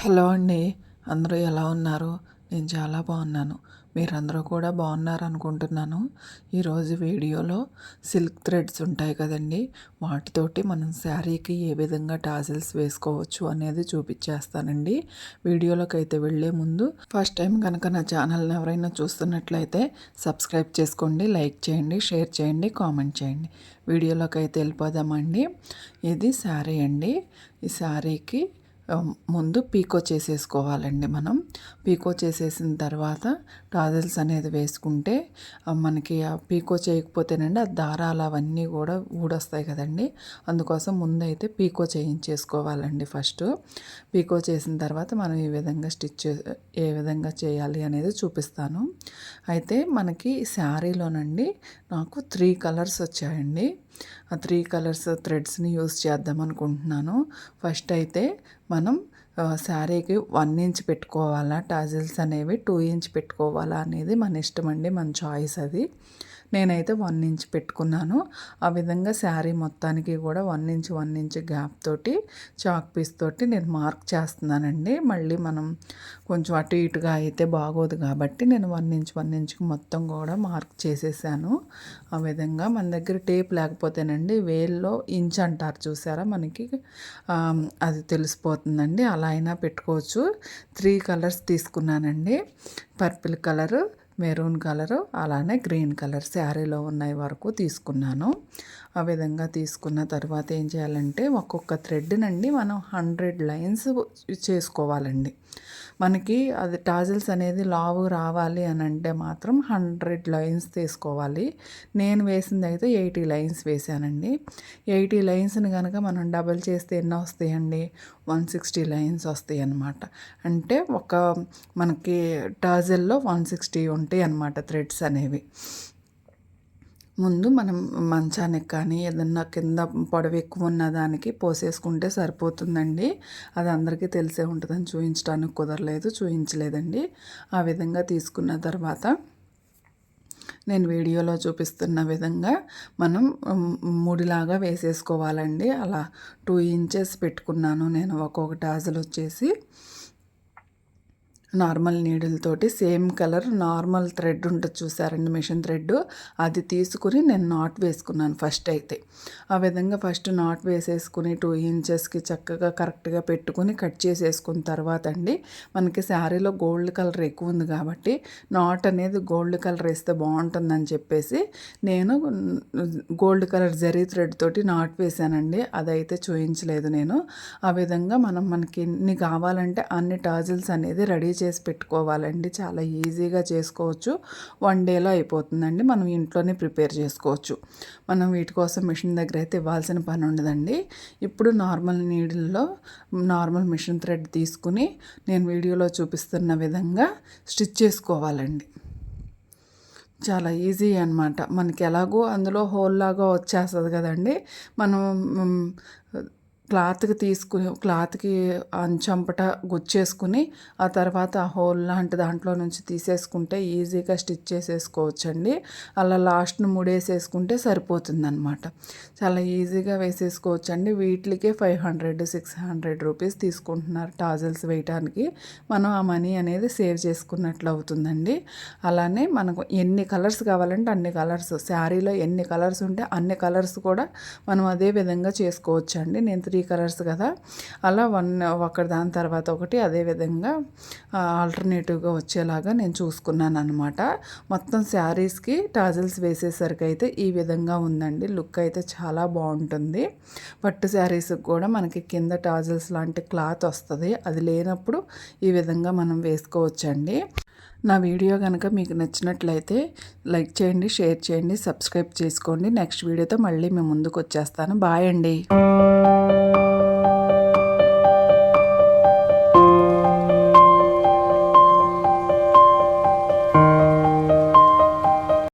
Hello అండి. అందరూ ఎలా ఉన్నారు? నేను చాలా బాగున్నాను. మీరందరూ కూడా బాగున్నారు అనుకుంటున్నాను. ఈరోజు వీడియోలో సిల్క్ థ్రెడ్స్ ఉంటాయి కదండి, వాటితోటి మనం శారీకి ఏ విధంగా టాజిల్స్ వేసుకోవచ్చు అనేది చూపించేస్తానండి. వీడియోలోకి అయితే వెళ్ళే ముందు ఫస్ట్ టైం కనుక నా ఛానల్ని ఎవరైనా చూస్తున్నట్లయితే సబ్స్క్రైబ్ చేసుకోండి, లైక్ చేయండి, షేర్ చేయండి, కామెంట్ చేయండి. వీడియోలోకి అయితే వెళ్ళిపోదామండి. ఇది శారీ అండి. ఈ శారీకి ముందు పీకో చేసేసుకోవాలండి. మనం పీకో చేసేసిన తర్వాత టాజిల్స్ అనేది వేసుకుంటే మనకి ఆ పీకో చేయకపోతేనండి ఆ దారాలు అవన్నీ కూడా ఊడొస్తాయి కదండి. అందుకోసం ముందైతే పీకో చేయించేసుకోవాలండి. ఫస్ట్ పీకో చేసిన తర్వాత మనం ఈ విధంగా ఏ విధంగా చేయాలి అనేది చూపిస్తాను. అయితే మనకి శారీలోనండి నాకు 3 కలర్స్ వచ్చాయండి. ఆ 3 కలర్స్ థ్రెడ్స్ని యూస్ చేద్దాం అనుకుంటున్నాను. ఫస్ట్ అయితే మనం శారీకి 1 ఇంచ్ పెట్టుకోవాలా టాజిల్స్ అనేవి, 2 ఇంచ్ పెట్టుకోవాలా అనేది మన ఇష్టం అండి, మన చాయిస్ అది. నేనైతే 1 ఇంచ్ పెట్టుకున్నాను. ఆ విధంగా శారీ మొత్తానికి కూడా 1 ఇంచ్ గ్యాప్ తోటి చాక్ పీస్ తోటి నేను మార్క్ చేస్తున్నానండి. మళ్ళీ మనం కొంచెం అటు ఇటుగా అయితే బాగోదు కాబట్టి నేను 1 ఇంచ్కి మొత్తం కూడా మార్క్ చేసేసాను. ఆ విధంగా మన దగ్గర టేప్ లేకపోతేనండి వేల్లో ఇంచ్ అంటారు చూసారా, మనకి అది తెలిసిపోతుందండి. అలా అయినా పెట్టుకోవచ్చు. 3 కలర్స్ తీసుకున్నానండి. పర్పుల్ కలరు, మెరూన్ కలరు, అలానే గ్రీన్ కలర్ శారీలో ఉన్నాయి వరకు తీసుకున్నాను. ఆ విధంగా తీసుకున్న తర్వాత ఏం చేయాలంటే ఒక్కొక్క థ్రెడ్నండి మనం 100 లైన్స్ చేసుకోవాలండి. మనకి అది టాజిల్స్ అనేది లావు రావాలి అని అంటే మాత్రం 100 లైన్స్ తీసుకోవాలి. నేను వేసింది అయితే 80 లైన్స్ వేసానండి. 80 లైన్స్ని కనుక మనం డబల్ చేస్తే ఎన్ని వస్తాయండి? 160 లైన్స్ వస్తాయి అన్నమాట. అంటే మనకి టాజిల్లో 160 ఉంటాయి అన్నమాట థ్రెడ్స్ అనేవి. ముందు మనం మంచానికి కానీ ఏదన్నా కింద పొడవు ఎక్కువ ఉన్న దానికి పోసేసుకుంటే సరిపోతుందండి. అది అందరికీ తెలిసే ఉంటుందని చూపించడానికి కుదరలేదు, చూపించలేదండి. ఆ విధంగా తీసుకున్న తర్వాత నేను వీడియోలో చూపిస్తున్న విధంగా మనం ముడిలాగా వేసేసుకోవాలండి. అలా 2 ఇంచెస్ పెట్టుకున్నాను నేను. ఒక్కొక్క టాజిల్ వచ్చేసి నార్మల్ నీడిల్ తోటి సేమ్ కలర్ నార్మల్ థ్రెడ్ ఉంటుంది చూసారండి, మిషన్ థ్రెడ్, అది తీసుకుని నేను నాట్ వేసుకున్నాను ఫస్ట్ అయితే. ఆ విధంగా ఫస్ట్ నాట్ వేసేసుకుని 2 ఇంచెస్కి చక్కగా కరెక్ట్గా పెట్టుకుని కట్ చేసేసుకున్న తర్వాత అండి, మనకి శారీలో గోల్డ్ కలర్ ఎక్కువ ఉంది కాబట్టి నాట్ అనేది గోల్డ్ కలర్ వేస్తే బాగుంటుందని చెప్పేసి నేను గోల్డ్ కలర్ జరీ థ్రెడ్ తోటి నాట్ వేసానండి. అదైతే చూపించలేదు నేను. ఆ విధంగా మనకి ఎన్ని కావాలంటే అన్ని టాజిల్స్ అనేది రెడీ చేసి పెట్టుకోవాలండి. చాలా ఈజీగా చేసుకోవచ్చు. 1 డేలో అయిపోతుందండి. మనం ఇంట్లోనే ప్రిపేర్ చేసుకోవచ్చు. మనం వీటి కోసం మిషన్ దగ్గర అయితే ఇవ్వాల్సిన పని ఉండదండి. ఇప్పుడు నార్మల్ నీడిల్లో నార్మల్ మిషన్ థ్రెడ్ తీసుకుని నేను వీడియోలో చూపిస్తున్న విధంగా స్టిచ్ చేసుకోవాలండి. చాలా ఈజీ అన్నమాట. మనకి ఎలాగో అందులో హోల్ లాగా వచ్చేస్తుంది కదండి. మనం క్లాత్కి అంచంపట గుచ్చేసుకుని ఆ తర్వాత ఆ హోల్ లాంటి దాంట్లో నుంచి తీసేసుకుంటే ఈజీగా స్టిచ్ చేసేసుకోవచ్చండి. అలా లాస్ట్ను ముడేసేసుకుంటే సరిపోతుందన్నమాట. చాలా ఈజీగా వేసేసుకోవచ్చండి. వీటికే 500-600 రూపీస్ తీసుకుంటున్నారు టాజిల్స్ వేయటానికి. మనం ఆ మనీ అనేది సేవ్ చేసుకున్నట్లు అవుతుందండి. అలానే మనకు ఎన్ని కలర్స్ కావాలంటే అన్ని కలర్స్, శారీలో ఎన్ని కలర్స్ ఉంటే అన్ని కలర్స్ కూడా మనం అదే విధంగా చేసుకోవచ్చండి. నేను 3 కలర్స్ కదా, అలా ఒకటి దాని తర్వాత ఒకటి అదే విధంగా ఆల్టర్నేటివ్గా వచ్చేలాగా నేను చూసుకున్నాను అనమాట. మొత్తం శారీస్కి టాజిల్స్ వేసేసరికి అయితే ఈ విధంగా ఉందండి. లుక్ అయితే చాలా బాగుంటుంది. పట్టు శారీస్కి కూడా మనకి కింద టాజిల్స్ లాంటి క్లాత్ వస్తుంది. అది లేనప్పుడు ఈ విధంగా మనం వేసుకోవచ్చండి. నా వీడియో కనుక మీకు నచ్చినట్లయితే లైక్ చేయండి, షేర్ చేయండి, సబ్స్క్రైబ్ చేసుకోండి. నెక్స్ట్ వీడియోతో మళ్ళీ మేము ముందుకు వచ్చేస్తాను. బాయ్ అండి.